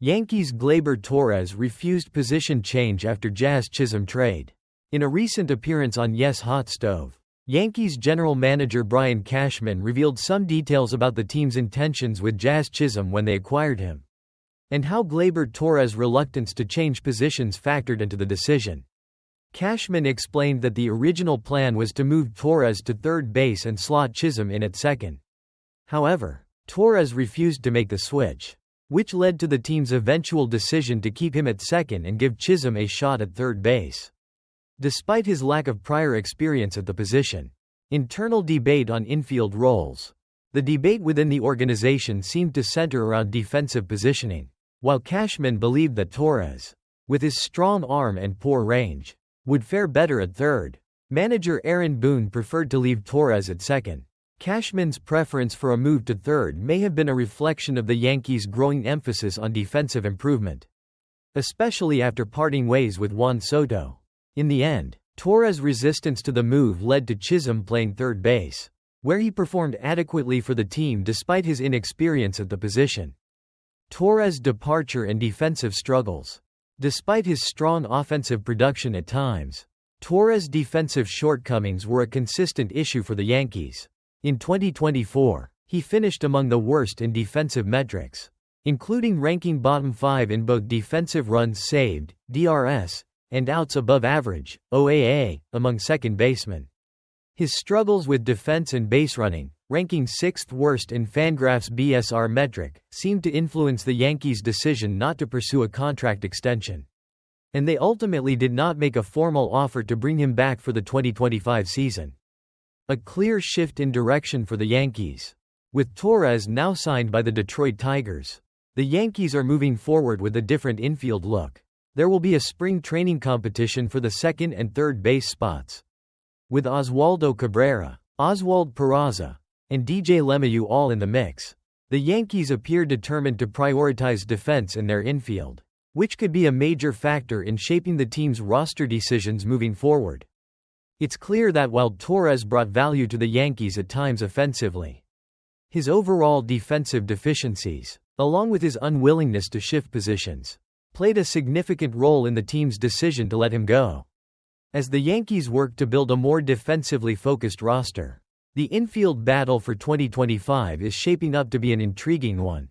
Yankees Gleyber Torres refused position change after Jazz Chisholm trade. In a recent appearance on Yes Hot Stove, Yankees general manager Brian Cashman revealed some details about the team's intentions with Jazz Chisholm when they acquired him, and how Gleyber Torres' reluctance to change positions factored into the decision. Cashman explained that the original plan was to move Torres to third base and slot Chisholm in at second. However, Torres refused to make the switch, which led to the team's eventual decision to keep him at second and give Chisholm a shot at third base. Despite his lack of prior experience at the position, internal debate on infield roles. The debate within the organization seemed to center around defensive positioning, while Cashman believed that Torres, with his strong arm and poor range, would fare better at third. Manager Aaron Boone preferred to leave Torres at second. Cashman's preference for a move to third may have been a reflection of the Yankees' growing emphasis on defensive improvement, especially after parting ways with Juan Soto. In the end, Torres' resistance to the move led to Chisholm playing third base, where he performed adequately for the team despite his inexperience at the position. Torres' departure and defensive struggles. Despite his strong offensive production at times, Torres' defensive shortcomings were a consistent issue for the Yankees. In 2024, he finished among the worst in defensive metrics, including ranking bottom 5 in both defensive runs saved, DRS, and outs above average, OAA, among second basemen. His struggles with defense and base running, ranking 6th worst in Fangraphs BSR metric, seemed to influence the Yankees' decision not to pursue a contract extension, and they ultimately did not make a formal offer to bring him back for the 2025 season. A clear shift in direction for the Yankees. With Torres now signed by the Detroit Tigers, the Yankees are moving forward with a different infield look. There will be a spring training competition for the second and third base spots, with Oswaldo Cabrera, Oswald Peraza, and DJ LeMahieu all in the mix. The Yankees appear determined to prioritize defense in their infield, which could be a major factor in shaping the team's roster decisions moving forward. It's clear that while Torres brought value to the Yankees at times offensively, his overall defensive deficiencies, along with his unwillingness to shift positions, played a significant role in the team's decision to let him go. As the Yankees work to build a more defensively focused roster, the infield battle for 2025 is shaping up to be an intriguing one.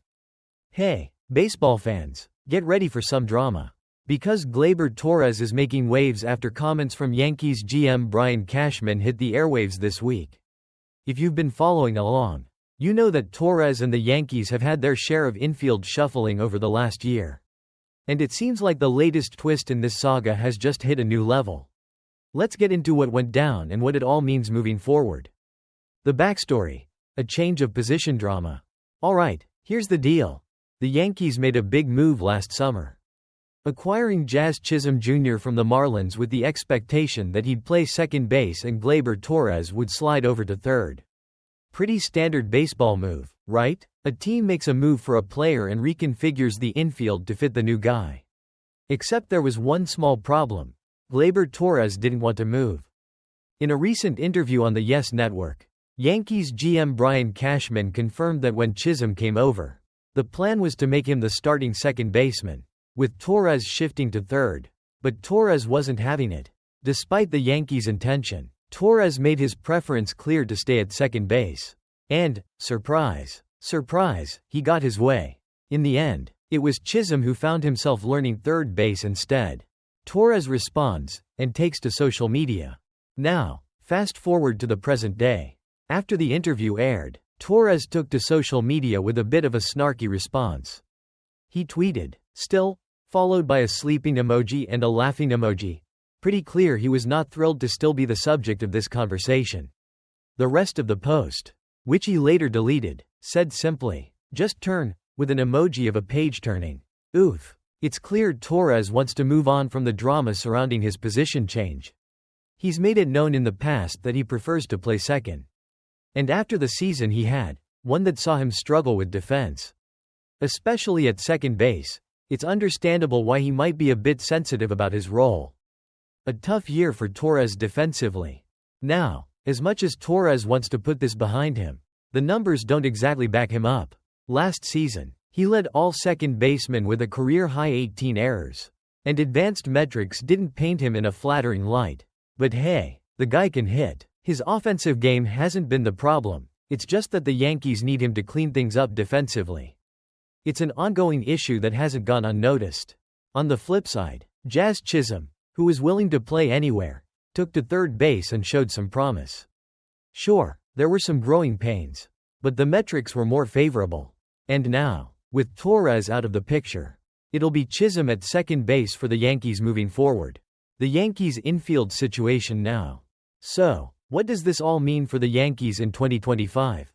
Hey, baseball fans, get ready for some drama. Because Gleyber Torres is making waves after comments from Yankees GM Brian Cashman hit the airwaves this week. If you've been following along, you know that Torres and the Yankees have had their share of infield shuffling over the last year. And it seems like the latest twist in this saga has just hit a new level. Let's get into what went down and what it all means moving forward. The backstory. A change of position drama. Alright, here's the deal. The Yankees made a big move last summer, acquiring Jazz Chisholm Jr. from the Marlins with the expectation that he'd play second base and Gleyber Torres would slide over to third. Pretty standard baseball move, right? A team makes a move for a player and reconfigures the infield to fit the new guy. Except there was one small problem. Gleyber Torres didn't want to move. In a recent interview on the Yes Network, Yankees GM Brian Cashman confirmed that when Chisholm came over, the plan was to make him the starting second baseman, with Torres shifting to third. But Torres wasn't having it. Despite the Yankees' intention, Torres made his preference clear to stay at second base. And, surprise, surprise, he got his way. In the end, it was Chisholm who found himself learning third base instead. Torres responds, and takes to social media. Now, fast forward to the present day. After the interview aired, Torres took to social media with a bit of a snarky response. He tweeted, "Still," followed by a sleeping emoji and a laughing emoji. Pretty clear he was not thrilled to still be the subject of this conversation. The rest of the post, which he later deleted, said simply, "Just turn," with an emoji of a page turning. Oof. It's clear Torres wants to move on from the drama surrounding his position change. He's made it known in the past that he prefers to play second. And after the season he had, one that saw him struggle with defense, especially at second base, it's understandable why he might be a bit sensitive about his role. A tough year for Torres defensively. Now, as much as Torres wants to put this behind him, the numbers don't exactly back him up. Last season, He led all second basemen with a career-high 18 errors. And advanced metrics didn't paint him in a flattering light. But hey, the guy can hit. His offensive game hasn't been the problem, it's just that the Yankees need him to clean things up defensively. It's an ongoing issue that hasn't gone unnoticed. On the flip side, Jazz Chisholm, who was willing to play anywhere, took to third base and showed some promise. Sure, there were some growing pains, but the metrics were more favorable. And now, with Torres out of the picture, it'll be Chisholm at second base for the Yankees moving forward. The Yankees' infield situation now. So, what does this all mean for the Yankees in 2025?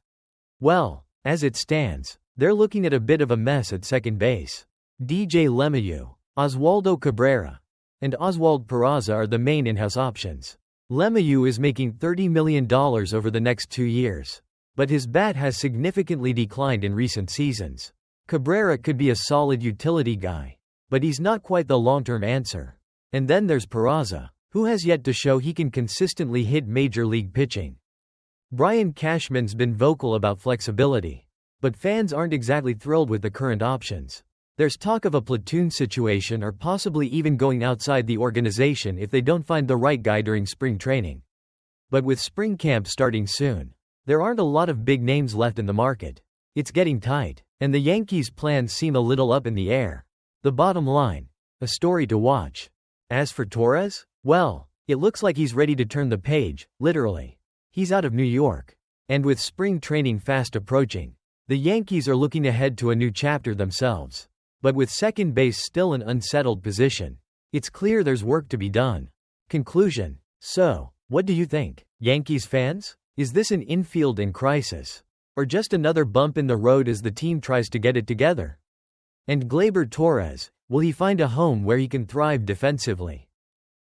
Well, as it stands, they're looking at a bit of a mess at second base. DJ LeMahieu, Oswaldo Cabrera, and Oswald Peraza are the main in-house options. LeMahieu is making $30 million over the next 2 years. But his bat has significantly declined in recent seasons. Cabrera could be a solid utility guy, but he's not quite the long-term answer. And then there's Peraza, who has yet to show he can consistently hit major league pitching. Brian Cashman's been vocal about flexibility, but fans aren't exactly thrilled with the current options. There's talk of a platoon situation or possibly even going outside the organization if they don't find the right guy during spring training. But with spring camp starting soon, there aren't a lot of big names left in the market. It's getting tight, and the Yankees' plans seem a little up in the air. The bottom line, a story to watch. As for Torres, well, it looks like he's ready to turn the page, literally. He's out of New York. And with spring training fast approaching, the Yankees are looking ahead to a new chapter themselves. But with second base still an unsettled position, it's clear there's work to be done. Conclusion. So, what do you think, Yankees fans? Is this an infield in crisis? Or just another bump in the road as the team tries to get it together? And Gleyber Torres, will he find a home where he can thrive defensively?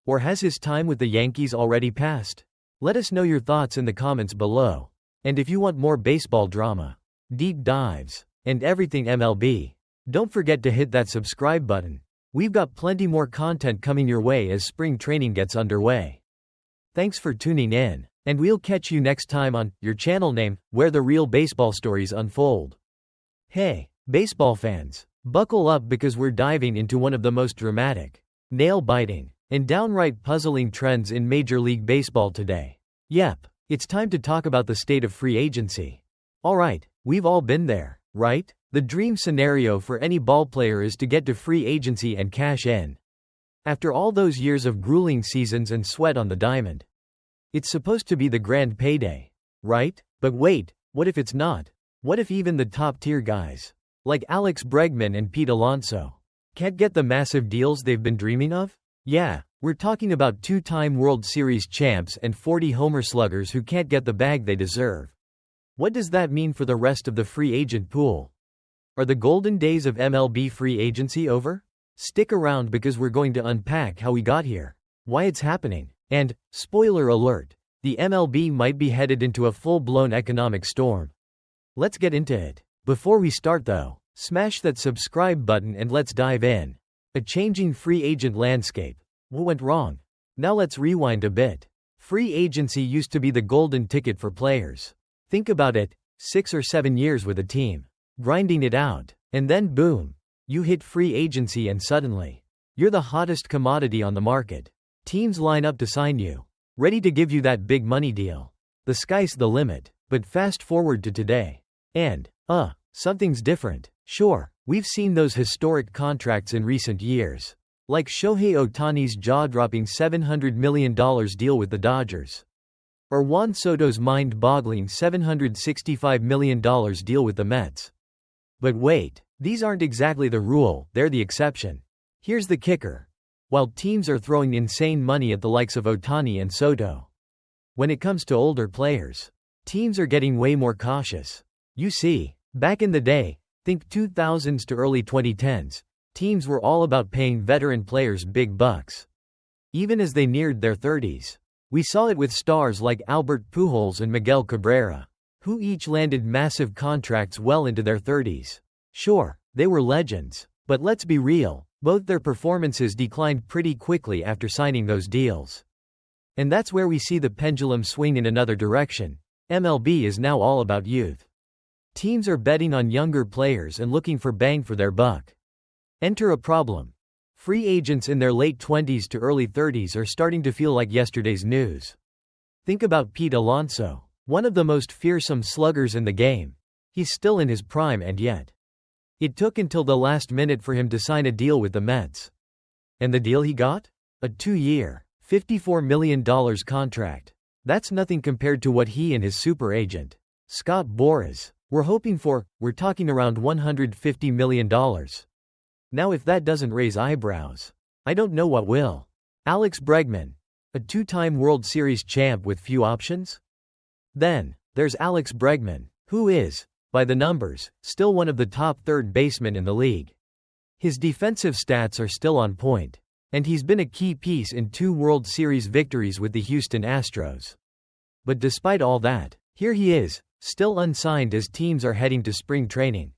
Or has his time with the Yankees already passed? Let us know your thoughts in the comments below. And if you want more baseball drama, deep dives, and everything MLB, don't forget to hit that subscribe button. We've got plenty more content coming your way as spring training gets underway. Thanks for tuning in, and we'll catch you next time on your channel name, where the real baseball stories unfold. Hey, baseball fans, buckle up because we're diving into one of the most dramatic, nail-biting, and downright puzzling trends in Major League Baseball today. Yep, it's time to talk about the state of free agency. Alright, we've all been there, right? The dream scenario for any ballplayer is to get to free agency and cash in. After all those years of grueling seasons and sweat on the diamond. It's supposed to be the grand payday, right? But wait, what if it's not? What if even the top-tier guys, like Alex Bregman and Pete Alonso, can't get the massive deals they've been dreaming of? Yeah, we're talking about two-time World Series champs and 40-homer sluggers who can't get the bag they deserve. What does that mean for the rest of the free agent pool? Are the golden days of MLB free agency over? Stick around because we're going to unpack how we got here, why it's happening, and, spoiler alert, the MLB might be headed into a full-blown economic storm. Let's get into it. Before we start though, smash that subscribe button and let's dive in. A changing free agent landscape. What went wrong? Now let's rewind a bit. Free agency used to be the golden ticket for players. Think about it, 6 or 7 years with a team, grinding it out, and then boom, you hit free agency and suddenly, you're the hottest commodity on the market. Teams line up to sign you, ready to give you that big money deal. The sky's the limit. But fast forward to today. And, something's different. Sure, we've seen those historic contracts in recent years. Like Shohei Ohtani's jaw-dropping $700 million deal with the Dodgers. Or Juan Soto's mind-boggling $765 million deal with the Mets. But wait, these aren't exactly the rule, they're the exception. Here's the kicker. While teams are throwing insane money at the likes of Ohtani and Soto, when it comes to older players, teams are getting way more cautious. You see, back in the day, think 2000s to early 2010s, teams were all about paying veteran players big bucks. Even as they neared their 30s. We saw it with stars like Albert Pujols and Miguel Cabrera, who each landed massive contracts well into their 30s. Sure, they were legends, but let's be real, both their performances declined pretty quickly after signing those deals. And that's where we see the pendulum swing in another direction. MLB is now all about youth. Teams are betting on younger players and looking for bang for their buck. Enter a problem. Free agents in their late 20s to early 30s are starting to feel like yesterday's news. Think about Pete Alonso, one of the most fearsome sluggers in the game. He's still in his prime, and yet it took until the last minute for him to sign a deal with the Mets. And the deal he got? A 2-year, $54 million contract. That's nothing compared to what he and his super agent, Scott Boras, were hoping for. We're talking around $150 million. Now if that doesn't raise eyebrows, I don't know what will. Alex Bregman, a 2-time World Series champ with few options? Then, there's Alex Bregman, who is, by the numbers, still one of the top third basemen in the league. His defensive stats are still on point, and he's been a key piece in 2 World Series victories with the Houston Astros. But despite all that, here he is, still unsigned as teams are heading to spring training.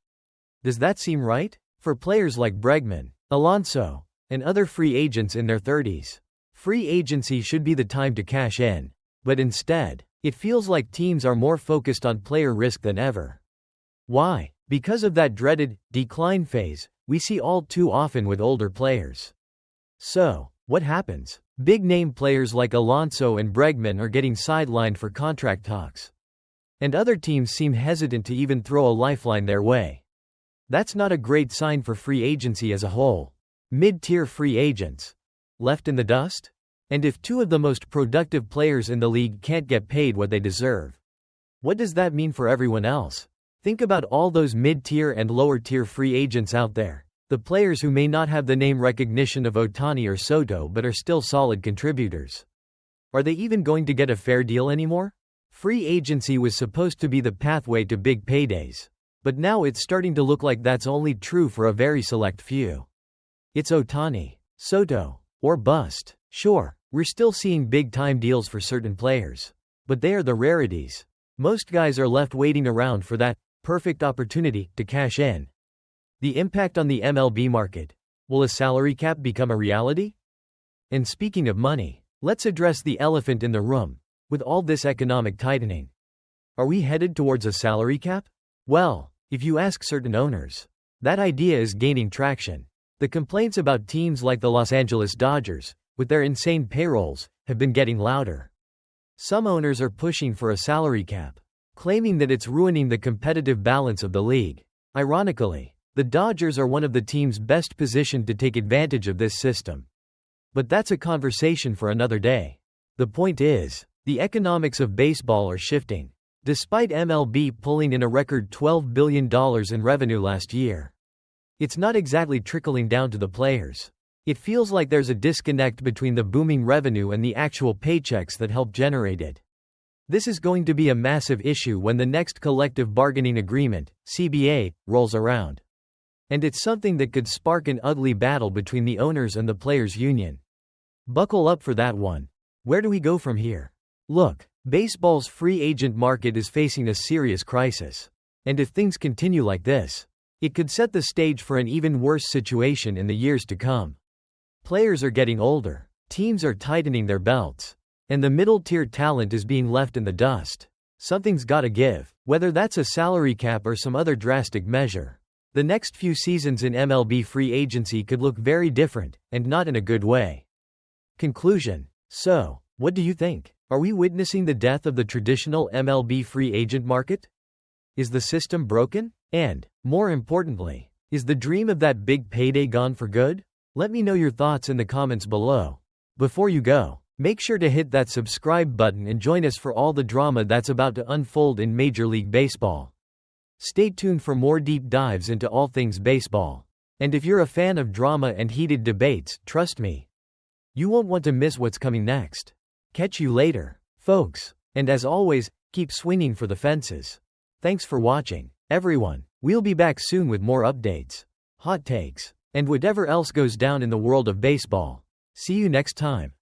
Does that seem right? For players like Bregman, Alonso, and other free agents in their 30s, free agency should be the time to cash in. But instead, it feels like teams are more focused on player risk than ever. Why? Because of that dreaded decline phase we see all too often with older players. So, what happens? Big-name players like Alonso and Bregman are getting sidelined for contract talks. And other teams seem hesitant to even throw a lifeline their way. That's not a great sign for free agency as a whole. Mid-tier free agents left in the dust? And if 2 of the most productive players in the league can't get paid what they deserve, what does that mean for everyone else? Think about all those mid-tier and lower-tier free agents out there. The players who may not have the name recognition of Ohtani or Soto but are still solid contributors. Are they even going to get a fair deal anymore? Free agency was supposed to be the pathway to big paydays. But now it's starting to look like that's only true for a very select few. It's Ohtani, Soto, or bust. Sure, we're still seeing big-time deals for certain players. But they are the rarities. Most guys are left waiting around for that perfect opportunity to cash in. The impact on the MLB market. Will a salary cap become a reality? And speaking of money, let's address the elephant in the room. With all this economic tightening, are we headed towards a salary cap? Well, if you ask certain owners, that idea is gaining traction. The complaints about teams like the Los Angeles Dodgers, with their insane payrolls, have been getting louder. Some owners are pushing for a salary cap, claiming that it's ruining the competitive balance of the league. Ironically, the Dodgers are one of the teams best positioned to take advantage of this system. But that's a conversation for another day. The point is, the economics of baseball are shifting. Despite MLB pulling in a record $12 billion in revenue last year, it's not exactly trickling down to the players. It feels like there's a disconnect between the booming revenue and the actual paychecks that help generate it. This is going to be a massive issue when the next collective bargaining agreement, CBA, rolls around. And it's something that could spark an ugly battle between the owners and the players' union. Buckle up for that one. Where do we go from here? Look, baseball's free agent market is facing a serious crisis. And if things continue like this, it could set the stage for an even worse situation in the years to come. Players are getting older, teams are tightening their belts, and the middle-tier talent is being left in the dust. Something's gotta give, whether that's a salary cap or some other drastic measure. The next few seasons in MLB free agency could look very different, and not in a good way. Conclusion. So, what do you think? Are we witnessing the death of the traditional MLB free agent market? Is the system broken? And, more importantly, is the dream of that big payday gone for good? Let me know your thoughts in the comments below. Before you go, make sure to hit that subscribe button and join us for all the drama that's about to unfold in Major League Baseball. Stay tuned for more deep dives into all things baseball. And if you're a fan of drama and heated debates, trust me, you won't want to miss what's coming next. Catch you later, folks. And as always, keep swinging for the fences. Thanks for watching, everyone. We'll be back soon with more updates, hot takes, and whatever else goes down in the world of baseball. See you next time.